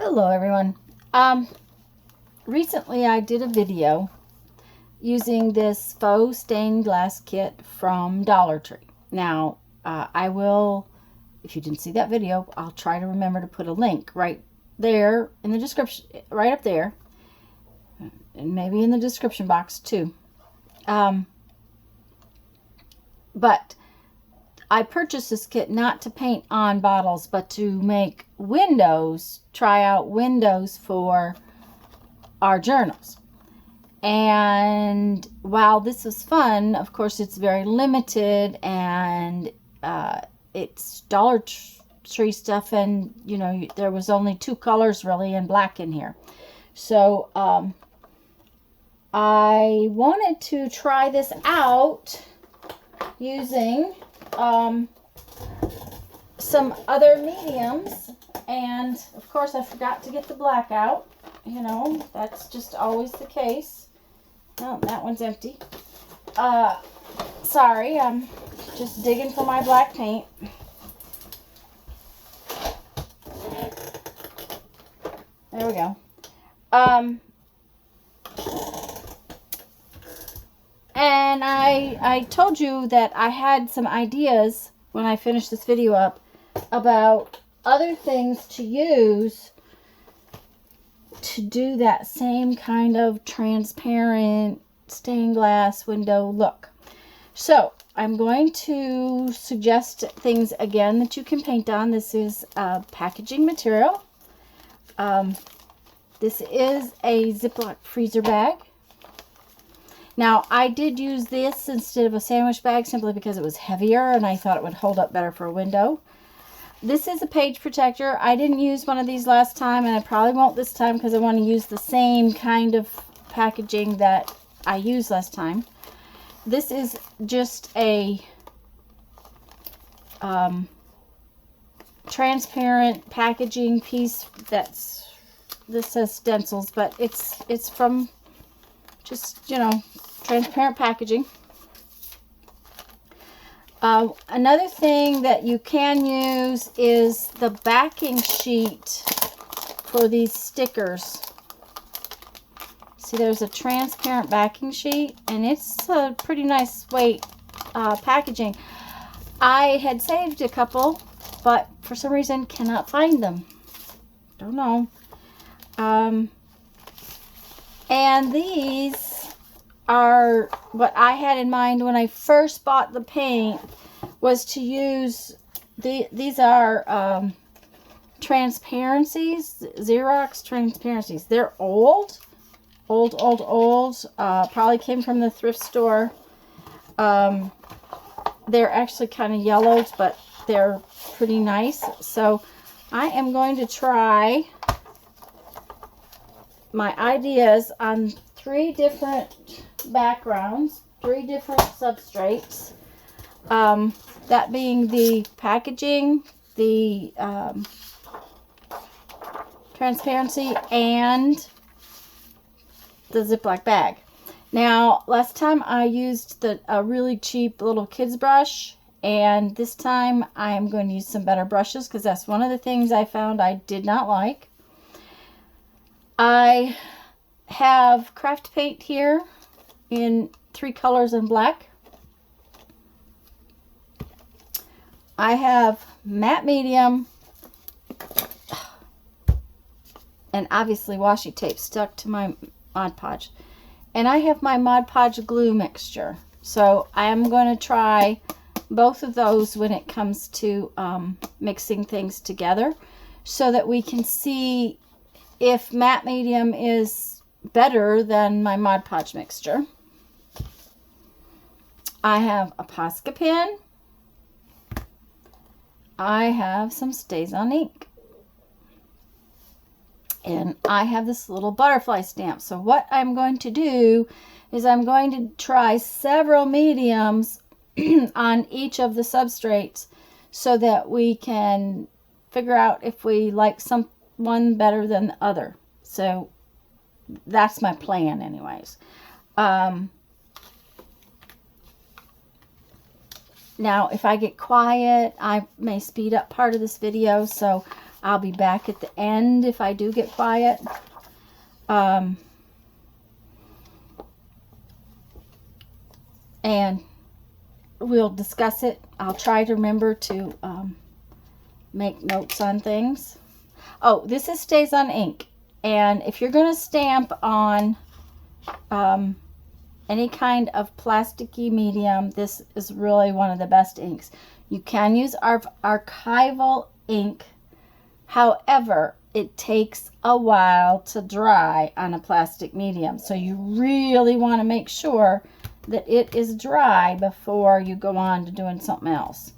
Hello everyone. Recently I did a video using this faux stained glass kit from Dollar Tree. Now I will, if you didn't see that video, I'll try to remember to put a link right there in the description, right up there, and maybe in the description box too. But I purchased this kit not to paint on bottles, but to make windows, try out windows for our journals. And while this is fun, of course, it's very limited, and it's Dollar Tree stuff, and you know, there was only 2 colors really, and black in here. So I wanted to try this out using some other mediums, and of course I forgot to get the black out. You know, that's just always the case. Oh, that one's empty. Sorry, I'm just digging for my black paint. There we go. And I told you that I had some ideas when I finished this video up about other things to use to do that same kind of transparent stained glass window look. So I'm going to suggest things again that you can paint on. This is packaging material. This is a Ziploc freezer bag. Now, I did use this instead of a sandwich bag simply because it was heavier and I thought it would hold up better for a window. This is a page protector. I didn't use one of these last time, and I probably won't this time because I want to use the same kind of packaging that I used last time. This is just a transparent packaging piece. This says stencils, but it's from just, you know, transparent packaging. Another thing that you can use is the backing sheet for these stickers. See, there's a transparent backing sheet, and it's a pretty nice weight packaging. I had saved a couple, but for some reason cannot find them. Don't know. And these are what I had in mind when I first bought the paint, was to use these are transparencies, Xerox transparencies. They're old. Probably came from the thrift store. They're actually kind of yellowed, but they're pretty nice. So I am going to try my ideas on 3 different backgrounds, 3 different substrates. That being the packaging, the transparency, and the Ziploc bag. Now, last time I used a really cheap little kid's brush, and this time I am going to use some better brushes because that's one of the things I found I did not like. I have craft paint here in 3 colors in black. I have matte medium, and obviously washi tape stuck to my Mod Podge. And I have my Mod Podge glue mixture. So I am going to try both of those when it comes to mixing things together, so that we can see if matte medium is better than my Mod Podge mixture. I have a Posca pen. I have some StazOn ink. And I have this little butterfly stamp. So what I'm going to do is I'm going to try several mediums on each of the substrates so that we can figure out if we like one better than the other. So that's my plan anyways. Now, if I get quiet, I may speed up part of this video, so I'll be back at the end if I do get quiet. And we'll discuss it. I'll try to remember to make notes on things. Oh, this is Stays on ink. And if you're going to stamp on any kind of plasticky medium, this is really one of the best inks. You can use our archival ink. However, it takes a while to dry on a plastic medium. So you really want to make sure that it is dry before you go on to doing something else.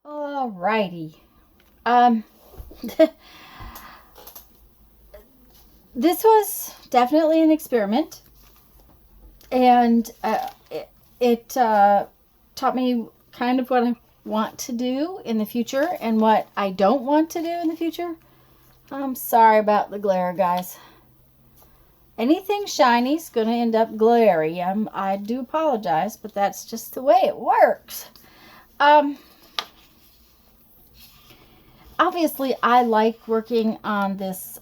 Alrighty. This was definitely an experiment, and it taught me kind of what I want to do in the future and what I don't want to do in the future. I'm sorry about the glare, guys. Anything shiny is going to end up glary. I do apologize, but that's just the way it works. Obviously, I like working on this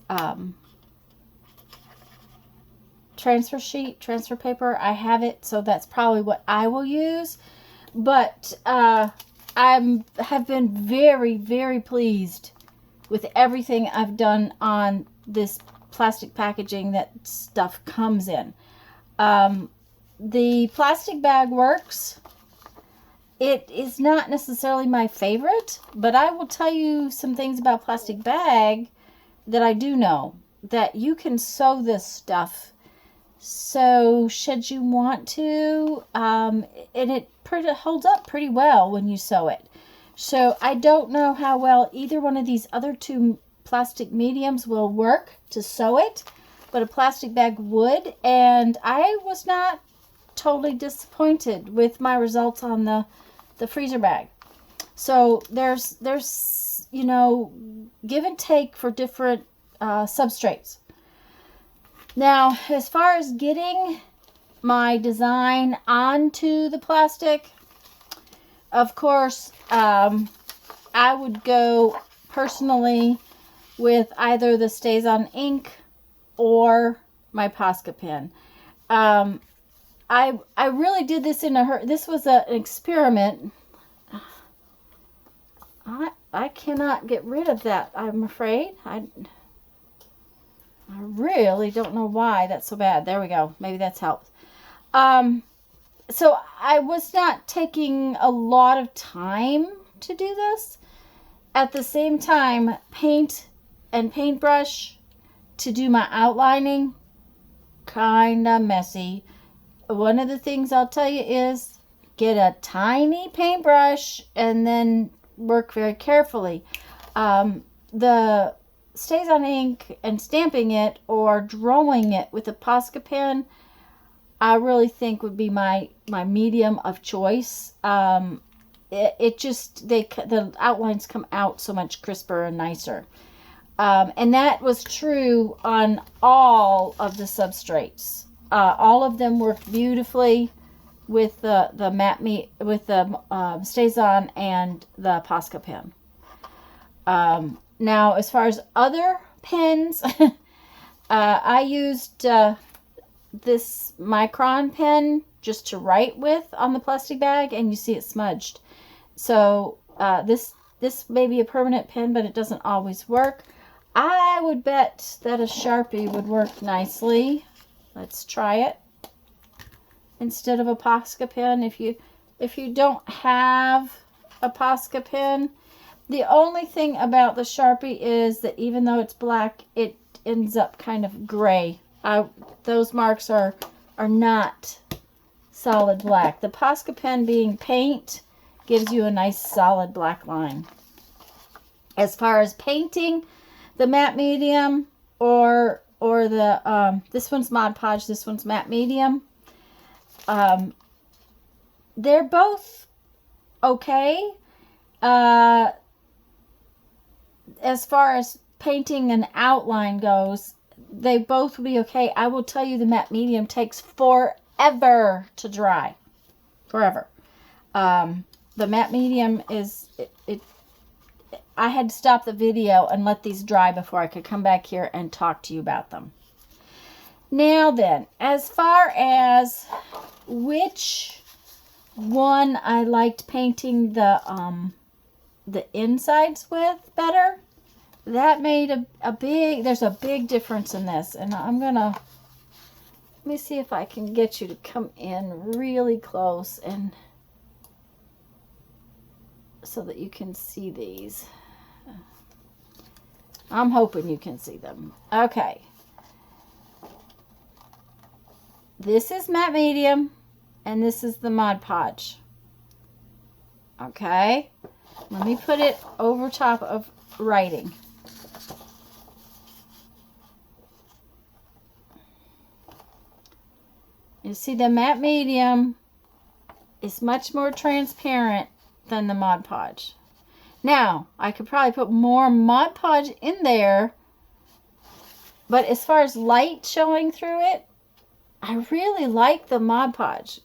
transfer paper. I have it, so that's probably what I will use. But I have been very, very pleased with everything I've done on this plastic packaging that stuff comes in. The plastic bag works. It is not necessarily my favorite, but I will tell you some things about plastic bag that I do know. That you can sew this stuff. So should you want to, and it holds up pretty well when you sew it. So I don't know how well either one of these other two plastic mediums will work to sew it, but a plastic bag would, and I was not totally disappointed with my results on the freezer bag. So there's you know, give and take for different substrates. Now, as far as getting my design onto the plastic, of course, I would go personally with either the Stays On ink or my Posca pen. I really did this in a hurry. This was an experiment. I cannot get rid of that, I'm afraid. I really don't know why that's so bad. There we go. Maybe that's helped. So I was not taking a lot of time to do this. At the same time, paint and paintbrush to do my outlining, kinda messy. One of the things I'll tell you is get a tiny paintbrush and then work very carefully. The Stays On ink and stamping it or drawing it with a Posca pen, I really think would be my medium of choice. It just, the outlines come out so much crisper and nicer. And that was true on all of the substrates. All of them worked beautifully with the Stays On and the Posca pen. Now, as far as other pens, I used this Micron pen just to write with on the plastic bag, and you see it smudged. So this may be a permanent pen, but it doesn't always work. I would bet that a Sharpie would work nicely. Let's try it instead of a Posca pen. If you don't have a Posca pen, the only thing about the Sharpie is that even though it's black, it ends up kind of gray. Those marks are not solid black. The Posca pen, being paint, gives you a nice solid black line. As far as painting, the matte medium or the this one's Mod Podge, this one's matte medium. They're both okay. As far as painting an outline goes, they both will be okay. I will tell you the matte medium takes forever to dry. Forever. The matte medium is, I had to stop the video and let these dry before I could come back here and talk to you about them. Now then, as far as which one I liked painting the insides with better, that made there's a big difference in this. And I'm gonna, let me see if I can get you to come in really close and so that you can see these. I'm hoping you can see them. Okay. This is matte medium and this is the Mod Podge. Okay. Let me put it over top of writing. You see, the matte medium is much more transparent than the Mod Podge. Now, I could probably put more Mod Podge in there, but as far as light showing through it, I really like the Mod Podge.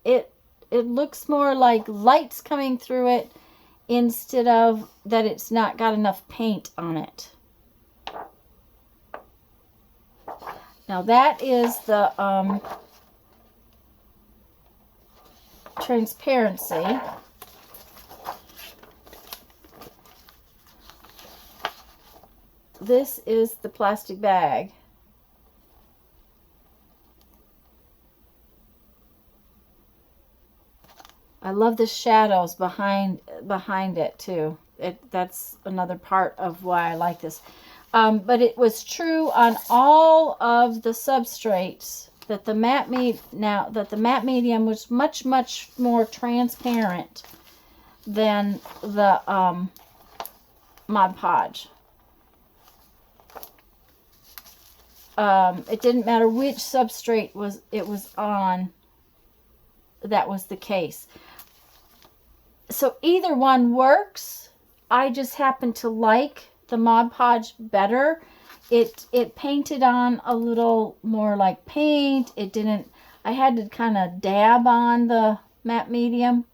It looks more like light's coming through it instead of that it's not got enough paint on it. Now that is the transparency. This is the plastic bag. I love the shadows behind it too. That's another part of why I like this. But it was true on all of the substrates that the matte medium was much more transparent than the Mod Podge. It didn't matter which substrate it was on. That was the case. So either one works. I just happen to like the Mod Podge better. It painted on a little more like paint. It didn't, I had to kind of dab on the matte medium.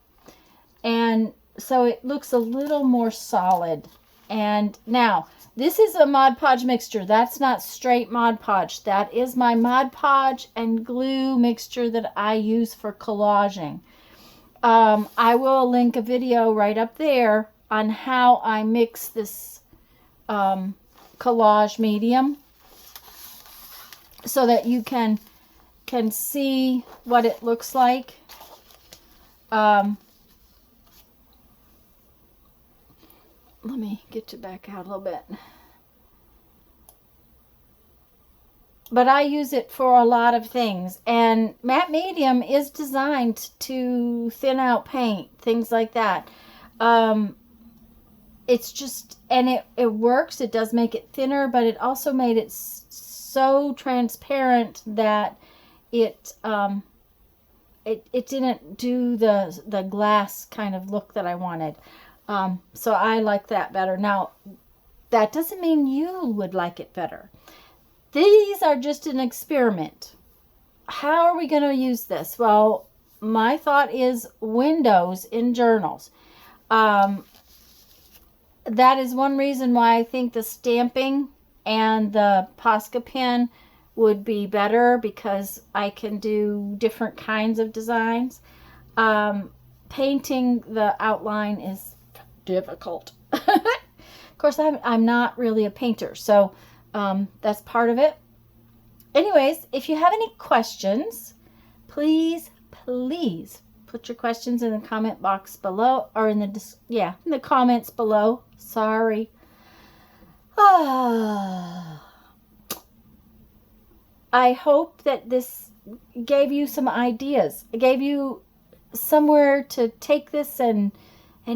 And so it looks a little more solid. And now, this is a Mod Podge mixture. That's not straight Mod Podge. That is my Mod Podge and glue mixture that I use for collaging. I will link a video right up there on how I mix this collage medium so that you can see what it looks like. Let me get you back out a little bit. But I use it for a lot of things. And matte medium is designed to thin out paint, things like that. It's just, and it works. It does make it thinner, but it also made it so transparent that it didn't do the glass kind of look that I wanted. So I like that better. Now, that doesn't mean you would like it better. These are just an experiment. How are we going to use this? Well, my thought is windows in journals. That is one reason why I think the stamping and the Posca pen would be better, because I can do different kinds of designs. Painting the outline is difficult. Of course, I'm not really a painter, so that's part of it. Anyways, if you have any questions, please put your questions in the comment box below, or in the comments below. Sorry. I hope that this gave you some ideas. It gave you somewhere to take this and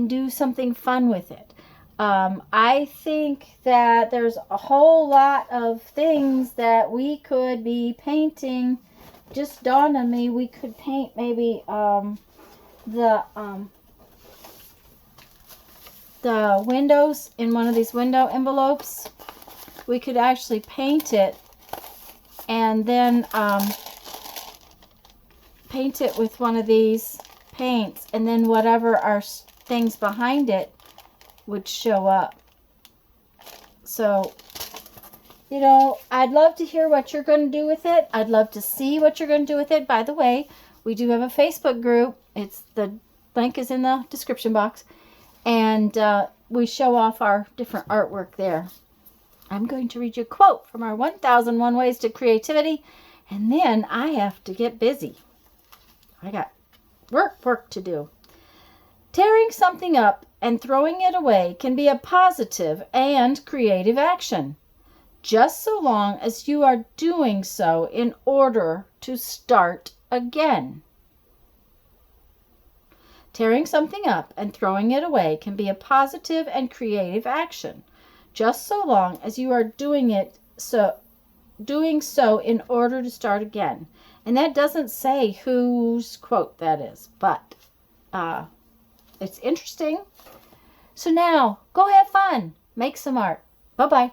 do something fun with it. I think that there's a whole lot of things that we could be painting. Just dawned on me, we could paint maybe the windows in one of these window envelopes. We could actually paint it and then paint it with one of these paints, and then whatever our things behind it would show up. So, you know, I'd love to hear what you're going to do with it. I'd love to see what you're going to do with it. By the way, we do have a Facebook group. The link is in the description box. And we show off our different artwork there. I'm going to read you a quote from our 1001 Ways to Creativity. And then I have to get busy. I got work to do. Tearing something up and throwing it away can be a positive and creative action, just so long as you are doing so in order to start again. Tearing something up and throwing it away can be a positive and creative action, just so long as you are doing so in order to start again. And that doesn't say whose quote that is, but it's interesting. So now, go have fun. Make some art. Bye-bye.